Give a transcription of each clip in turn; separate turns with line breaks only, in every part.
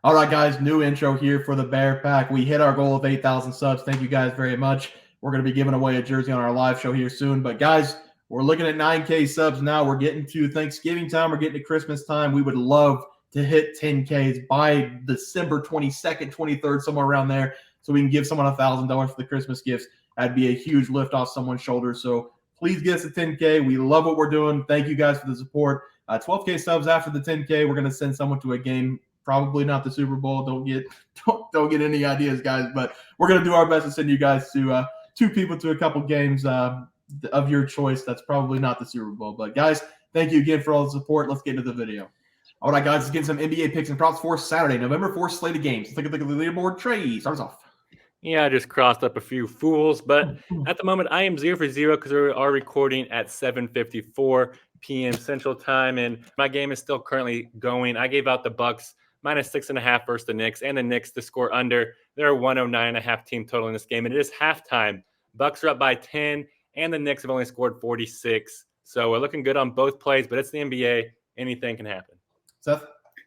All right, guys, new intro here for the Bear Pack. We hit our goal of 8,000 subs. Thank you guys very much. We're going to be giving away a jersey on our live show here soon. But, guys, we're looking at 9K subs now. We're getting to Thanksgiving time. We're getting to Christmas time. We would love to hit 10Ks by December 22nd, 23rd, somewhere around there, so we can give someone $1,000 for the Christmas gifts. That'd be a huge lift off someone's shoulders. So please get us a 10K. We love what we're doing. Thank you guys for the support. 12K subs after the 10K. We're going to send someone to a game. Probably not the Super Bowl. Don't get any ideas, guys. But we're gonna do our best to send you guys to two people to a couple games of your choice. That's probably not the Super Bowl. But guys, thank you again for all the support. Let's get into the video. All right, guys, let's get some NBA picks and props for Saturday, November 4th slate of games. Let's take a look at the leaderboard. Trey, starts off.
Yeah, I just crossed up a few fools, but at the moment I am 0 for 0 because we are recording at 7:54 p.m. Central Time, and my game is still currently going. I gave out the Bucks -6.5 versus the Knicks, and the Knicks to score under. They're a 109.5 team total in this game, and it is halftime. Bucks are up by 10, and the Knicks have only scored 46. So we're looking good on both plays, but it's the NBA. Anything can happen.
Seth?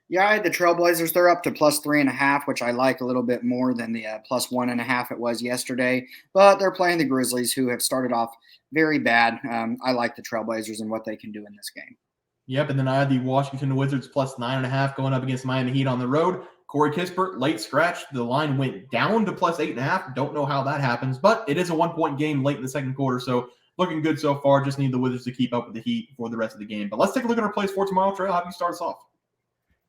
Yeah, I had the Trailblazers. They're up to +3.5, which I like a little bit more than the +1.5 it was yesterday. But they're playing the Grizzlies, who have started off very bad. I like the Trailblazers and what they can do in this game.
Yep, and then I had the Washington Wizards +9.5 going up against Miami Heat on the road. Corey Kispert, late scratch. The line went down to +8.5. Don't know how that happens, but it is a 1-point game late in the second quarter, so looking good so far. Just need the Wizards to keep up with the Heat for the rest of the game. But let's take a look at our plays for tomorrow. Trey, how do you start us off?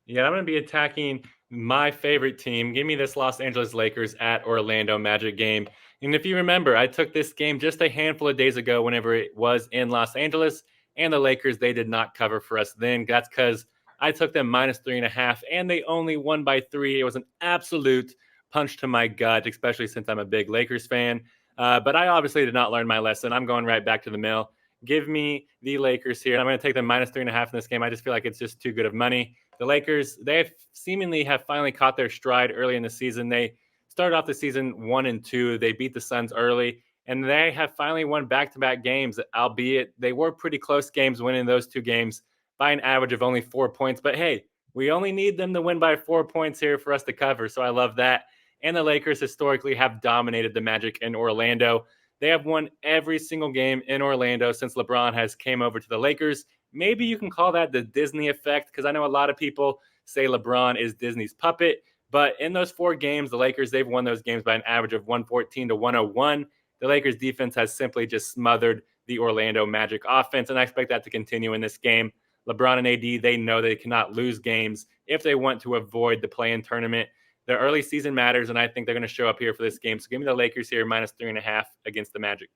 Yeah, I'm going to be attacking my favorite team. Give me this Los Angeles Lakers at Orlando Magic game. And if you remember, I took this game just a handful of days ago whenever it was in Los Angeles. And the Lakers, they did not cover for us then. That's because I took them -3.5, and they only won by 3. It was an absolute punch to my gut, especially since I'm a big Lakers fan. But I obviously did not learn my lesson. I'm going right back to the mill. Give me the Lakers here. I'm going to take them -3.5 in this game. I just feel like it's just too good of money. The Lakers, they seemingly have finally caught their stride early in the season. They started off the season 1-2. They beat the Suns early. And they have finally won back-to-back games, albeit they were pretty close games, winning those 2 games by an average of only 4 points. But, hey, we only need them to win by 4 points here for us to cover, so I love that. And the Lakers historically have dominated the Magic in Orlando. They have won every single game in Orlando since LeBron has came over to the Lakers. Maybe you can call that the Disney effect, because I know a lot of people say LeBron is Disney's puppet. But in those 4 games, the Lakers, they've won those games by an average of 114 to 101. The Lakers defense has simply just smothered the Orlando Magic offense, and I expect that to continue in this game. LeBron and AD, they know they cannot lose games if they want to avoid the play-in tournament. Their early season matters, and I think they're going to show up here for this game. So give me the Lakers here -3.5 against the Magic.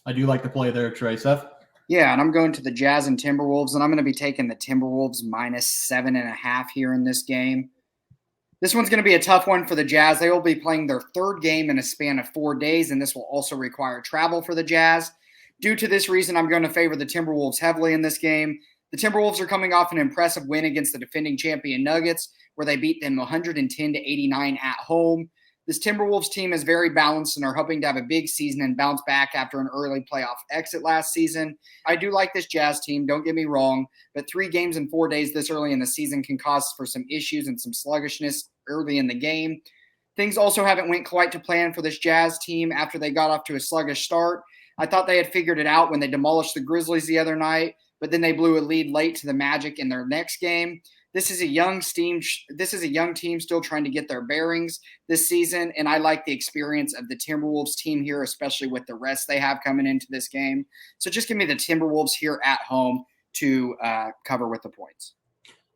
I do like the play there, Trey. Seth?
Yeah, and I'm going to the Jazz and Timberwolves, and I'm going to be taking the Timberwolves -7.5 here in this game. This one's going to be a tough one for the Jazz. They will be playing their 3rd game in a span of 4 days, and this will also require travel for the Jazz. Due to this reason, I'm going to favor the Timberwolves heavily in this game. The Timberwolves are coming off an impressive win against the defending champion Nuggets, where they beat them 110-89 at home. This Timberwolves team is very balanced and are hoping to have a big season and bounce back after an early playoff exit last season. I do like this Jazz team, don't get me wrong, but 3 games in 4 days this early in the season can cause for some issues and some sluggishness early in the game. Things also haven't went quite to plan for this Jazz team after they got off to a sluggish start. I thought they had figured it out when they demolished the Grizzlies the other night, but then they blew a lead late to the Magic in their next game. This is a young team still trying to get their bearings this season, and I like the experience of the Timberwolves team here, especially with the rest they have coming into this game. So just give me the Timberwolves here at home to cover with the points.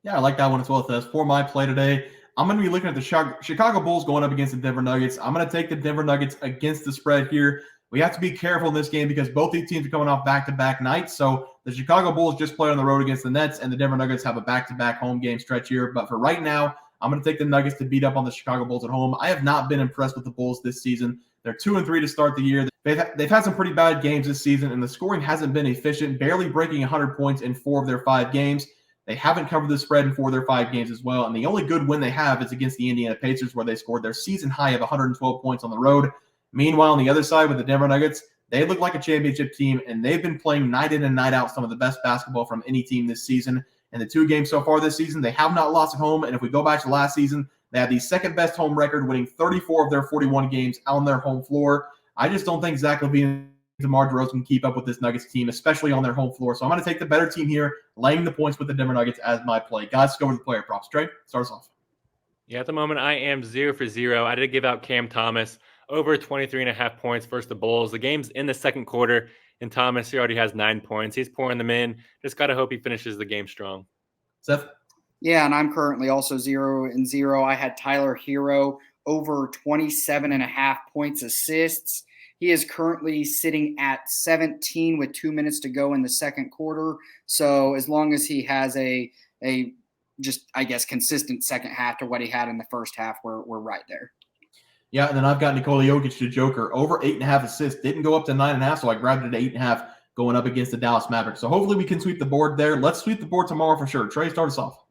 Yeah, I like that one as well, Seth. For my play today, I'm going to be looking at the Chicago Bulls going up against the Denver Nuggets. I'm going to take the Denver Nuggets against the spread here. We have to be careful in this game because both these teams are coming off back-to-back nights. So the Chicago Bulls just played on the road against the Nets, and the Denver Nuggets have a back-to-back home game stretch here. But for right now, I'm going to take the Nuggets to beat up on the Chicago Bulls at home. I have not been impressed with the Bulls this season. They're 2-3 to start the year. They've had some pretty bad games this season, and the scoring hasn't been efficient, barely breaking 100 points in 4 of their 5 games. They haven't covered the spread in 4 of their 5 games as well. And the only good win they have is against the Indiana Pacers, where they scored their season high of 112 points on the road. Meanwhile, on the other side with the Denver Nuggets, they look like a championship team, and they've been playing night in and night out some of the best basketball from any team this season. In the 2 games so far this season, they have not lost at home. And if we go back to last season, They have the second best home record, winning 34 of their 41 games on their home floor. I just don't think Zach LaVine and DeMar DeRozan can keep up with this Nuggets team, especially on their home floor. So I'm going to take the better team here, laying the points with the Denver Nuggets as my play. Guys, let's go over the player props. Trey, start us off.
Yeah, at the moment, I am 0 for 0. I did give out Cam Thomas over 23.5 points versus the Bulls. The game's in the second quarter, and Thomas, he already has 9 points. He's pouring them in. Just got to hope he finishes the game strong.
Seth?
Yeah, and I'm currently also 0 and 0. I had Tyler Hero over 27.5 points assists. He is currently sitting at 17 with 2 minutes to go in the second quarter. So as long as he has a just, I guess, consistent second half to what he had in the first half, we're right there.
Yeah, and then I've got Nikola Jokic to Joker over 8.5 assists. Didn't go up to 9.5, so I grabbed it at 8.5 going up against the Dallas Mavericks. So hopefully we can sweep the board there. Let's sweep the board tomorrow for sure. Trey, start us off.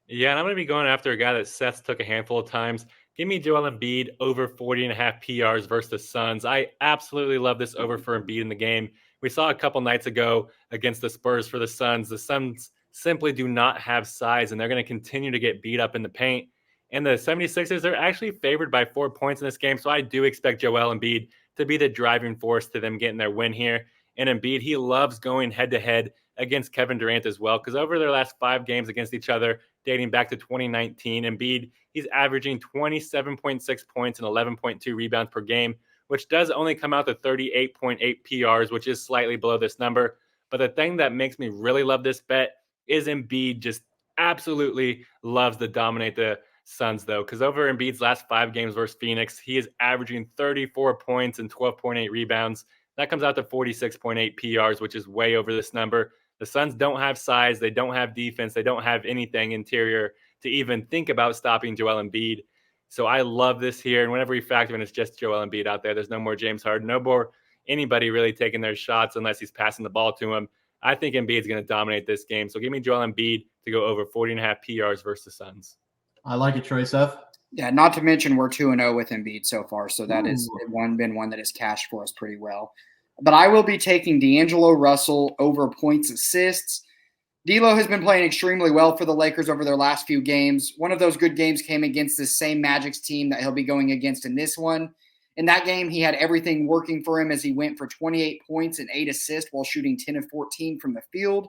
Yeah, and I'm going to be going after a guy that Seth took a handful of times. Give me Joel Embiid over 40.5 PRs versus the Suns. I absolutely love this over for Embiid in the game. We saw a couple nights ago against the Spurs for the Suns. The Suns simply do not have size, and they're going to continue to get beat up in the paint. And the 76ers are actually favored by 4 points in this game, so I do expect Joel Embiid to be the driving force to them getting their win here. And Embiid, he loves going head-to-head against Kevin Durant as well, because over their last 5 games against each other, dating back to 2019, Embiid, he's averaging 27.6 points and 11.2 rebounds per game, which does only come out to 38.8 PRs, which is slightly below this number. But the thing that makes me really love this bet is Embiid just absolutely loves to dominate the Suns, though, because over Embiid's last 5 games versus Phoenix, he is averaging 34 points and 12.8 rebounds. That comes out to 46.8 PRs, which is way over this number. The Suns don't have size. They don't have defense. They don't have anything interior to even think about stopping Joel Embiid. So I love this here. And whenever we factor in, it's just Joel Embiid out there. There's no more James Harden, no more anybody really taking their shots unless he's passing the ball to him. I think Embiid's going to dominate this game. So give me Joel Embiid to go over 40.5 PRs versus the Suns.
I like it, Trey. Seth?
Yeah, not to mention we're 2-0 with Embiid so far. So that is been one that has cashed for us pretty well. But I will be taking D'Angelo Russell over points assists. D'Lo has been playing extremely well for the Lakers over their last few games. One of those good games came against this same Magic's team that he'll be going against in this one. In that game, he had everything working for him as he went for 28 points and 8 assists while shooting 10 of 14 from the field.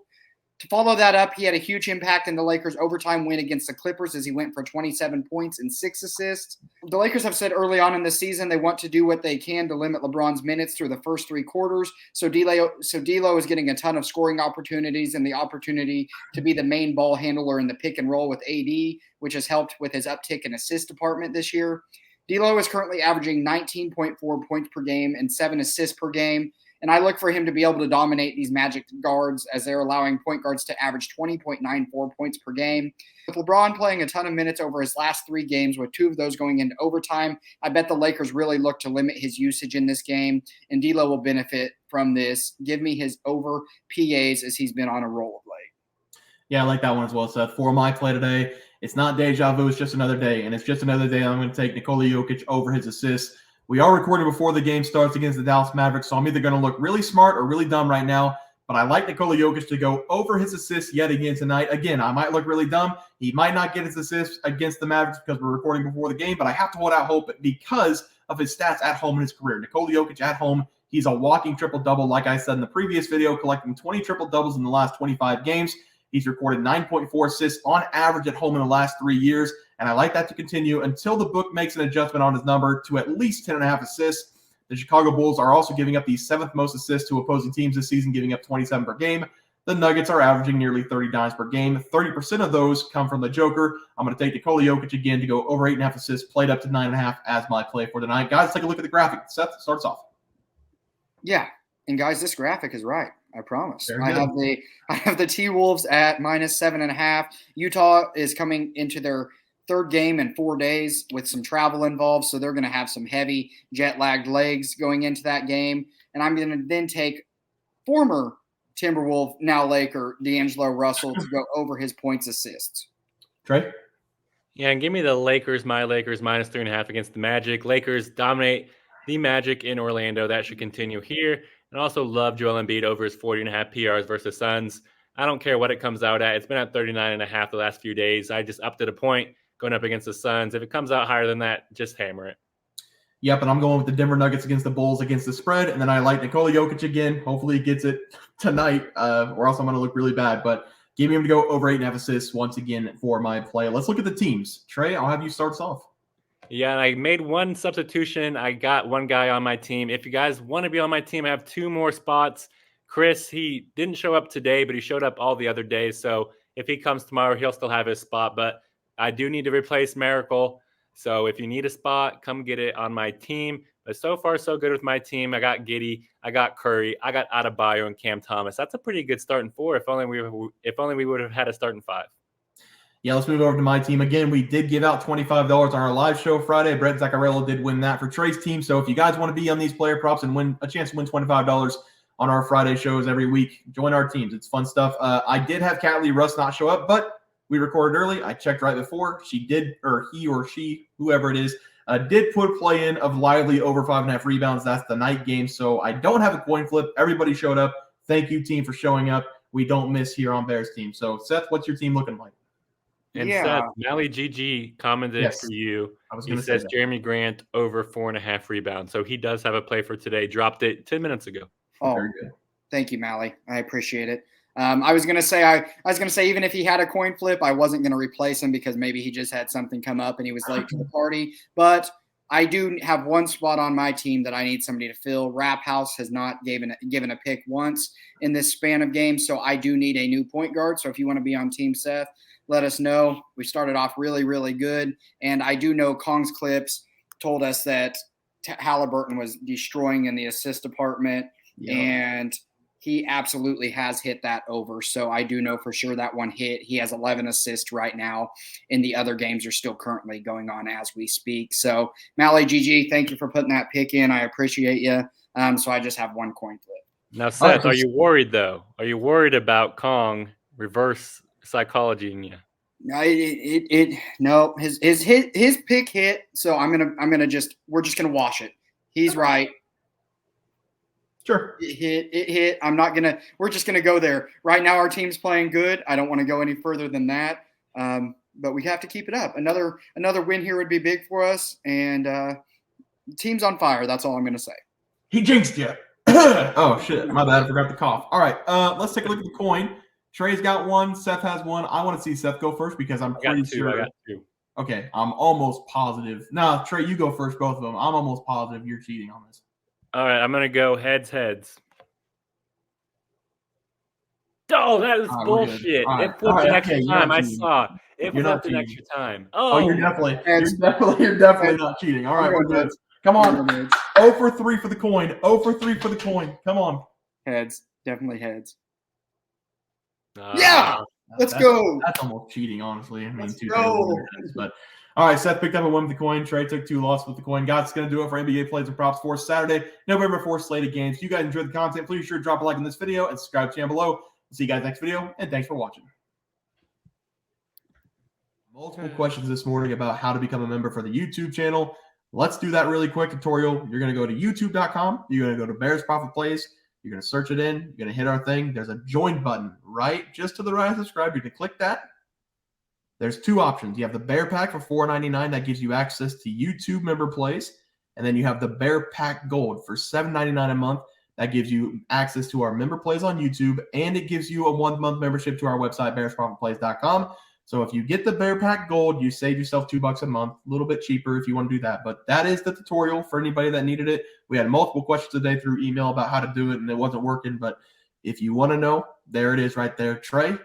To follow that up, he had a huge impact in the Lakers' overtime win against the Clippers as he went for 27 points and 6 assists. The Lakers have said early on in the season they want to do what they can to limit LeBron's minutes through the first 3 quarters. So D'Lo is getting a ton of scoring opportunities and the opportunity to be the main ball handler in the pick and roll with AD, which has helped with his uptick in assist department this year. D'Lo is currently averaging 19.4 points per game and 7 assists per game. And I look for him to be able to dominate these Magic guards as they're allowing point guards to average 20.94 points per game. With LeBron playing a ton of minutes over his last 3 games, with 2 of those going into overtime, I bet the Lakers really look to limit his usage in this game, and D'Lo will benefit from this. Give me his over PAs as he's been on a roll of late.
Yeah, I like that one as well, Seth. For my play today, it's not deja vu, it's just another day. And it's just another day I'm going to take Nikola Jokic over his assists. We are recording before the game starts against the Dallas Mavericks, so I'm either going to look really smart or really dumb right now. But I like Nikola Jokic to go over his assists yet again tonight. Again, I might look really dumb. He might not get his assists against the Mavericks because we're recording before the game, but I have to hold out hope because of his stats at home in his career. Nikola Jokic at home, he's a walking triple-double, like I said in the previous video, collecting 20 triple-doubles in the last 25 games. He's recorded 9.4 assists on average at home in the last 3 years, and I like that to continue until the book makes an adjustment on his number to at least 10.5 assists. The Chicago Bulls are also giving up the 7th most assists to opposing teams this season, giving up 27 per game. The Nuggets are averaging nearly 30 dimes per game. 30% of those come from the Joker. I'm going to take Nikola Jokic again to go over 8.5 assists, played up to 9.5 as my play for tonight. Guys, take a look at the graphic. Seth, starts off.
Yeah, and guys, this graphic is right. I promise. I have the T-Wolves at -7.5. Utah is coming into their 3rd game in 4 days with some travel involved, so they're going to have some heavy jet-lagged legs going into that game. And I'm going to then take former Timberwolf, now Laker, D'Angelo Russell to go over his points assists.
Trey?
Yeah, and give me the Lakers, my Lakers, -3.5 against the Magic. Lakers dominate the Magic in Orlando. That should continue here. And also love Joel Embiid over his 40.5 PRs versus Suns. I don't care what it comes out at. It's been at 39.5 the last few days. I just upped it a point. going up against the Suns. If it comes out higher than that, just hammer it.
Yep, and I'm going with the Denver Nuggets against the Bulls against the spread, and then I like Nikola Jokic again. Hopefully he gets it tonight, or else I'm going to look really bad. But give me him to go over 8.5 assists once again for my play. Let's look at the teams. Trey, I'll have you start us off.
Yeah, and I made one substitution. I got one guy on my team. If you guys want to be on my team, I have 2 more spots. Chris, he didn't show up today, but he showed up all the other days. So if he comes tomorrow, he'll still have his spot. But I do need to replace Miracle. So if you need a spot, come get it on my team. But so far, so good with my team. I got Giddey, I got Curry, I got Adebayo and Cam Thomas. That's a pretty good starting 4. If only we would have had a starting 5.
Yeah, let's move over to my team. Again, we did give out $25 on our live show Friday. Brett Zaccarello did win that for Trey's team. So if you guys want to be on these player props and win a chance to win $25 on our Friday shows every week, join our teams. It's fun stuff. I did have Catley Russ not show up, but we recorded early. I checked right before. She did, or he or she, whoever it is, did put play in of Lively over 5.5 rebounds. That's the night game. So I don't have a coin flip. Everybody showed up. Thank you, team, for showing up. We don't miss here on Bears team. So, Seth, what's your team looking like?
And Seth, Mally GG commented for you. He says Jeremy Grant over 4.5 rebounds. So he does have a play for today. Dropped it 10 minutes ago.
Oh, very good. Thank you, Mally. I appreciate it. I was gonna say even if he had a coin flip, I wasn't gonna replace him because maybe he just had something come up and he was late to the party. But I do have one spot on my team that I need somebody to fill. Rap House has not given a pick once in this span of games, so I do need a new point guard. So if you want to be on Team Seth, let us know. We started off really, really good, and I do know Kong's Clips told us that Halliburton was destroying in the assist department, and he absolutely has hit that over. So I do know for sure that one hit. He has 11 assists right now, and the other games are still currently going on as we speak. So Mally GG, thank you for putting that pick in. I appreciate you. So I just have one coin flip.
Now, Seth, are you worried though? Are you worried about Kong reverse psychology in you?
No, his pick hit. So we're just gonna wash it. He's right.
Sure.
It hit. We're just going to go there. Right now, our team's playing good. I don't want to go any further than that. But we have to keep it up. Another win here would be big for us. And team's on fire. That's all I'm going to say.
He jinxed you. Oh, shit. My bad. I forgot to cough. All right. Let's take a look at the coin. Trey's got one. Seth has one. I want to see Seth go first because I'm pretty sure.
I got 2.
Okay. I'm almost positive. No, Trey, you go first, both of them. I'm almost positive you're cheating on this.
All right, I'm going to go heads. Oh, that is bullshit.
Right.
It flipped an extra time. I saw. It flipped an extra time. Oh,
you're definitely not cheating. All right, we're good. Come on. 0 for 3 for the coin. 0 for 3 for the coin. Come on.
Heads. Definitely heads. Yeah. Let's go.
That's almost cheating, honestly. I mean, let's go. But all right, Seth picked up a win with the coin. Trey took 2 losses with the coin. That's going to do it for NBA Plays and Props for Saturday, November 4th slated games. If you guys enjoyed the content, please be sure to drop a like on this video and subscribe to the channel below. We'll see you guys next video, and thanks for watching. Multiple questions this morning about how to become a member for the YouTube channel. Let's do that really quick tutorial. You're going to go to youtube.com. You're going to go to Bears Profit Plays. You're going to search it in. You're going to hit our thing. There's a join button right just to the right of subscribe. You're going to click that. There's 2 options. You have the Bear Pack for $4.99. That gives you access to YouTube member plays. And then you have the Bear Pack Gold for $7.99 a month. That gives you access to our member plays on YouTube. And it gives you a 1-month membership to our website, bearsprofitplays.com. So if you get the Bear Pack Gold, you save yourself $2 a month. A little bit cheaper if you want to do that. But that is the tutorial for anybody that needed it. We had multiple questions today through email about how to do it, and it wasn't working. But if you want to know, there it is right there. Trey,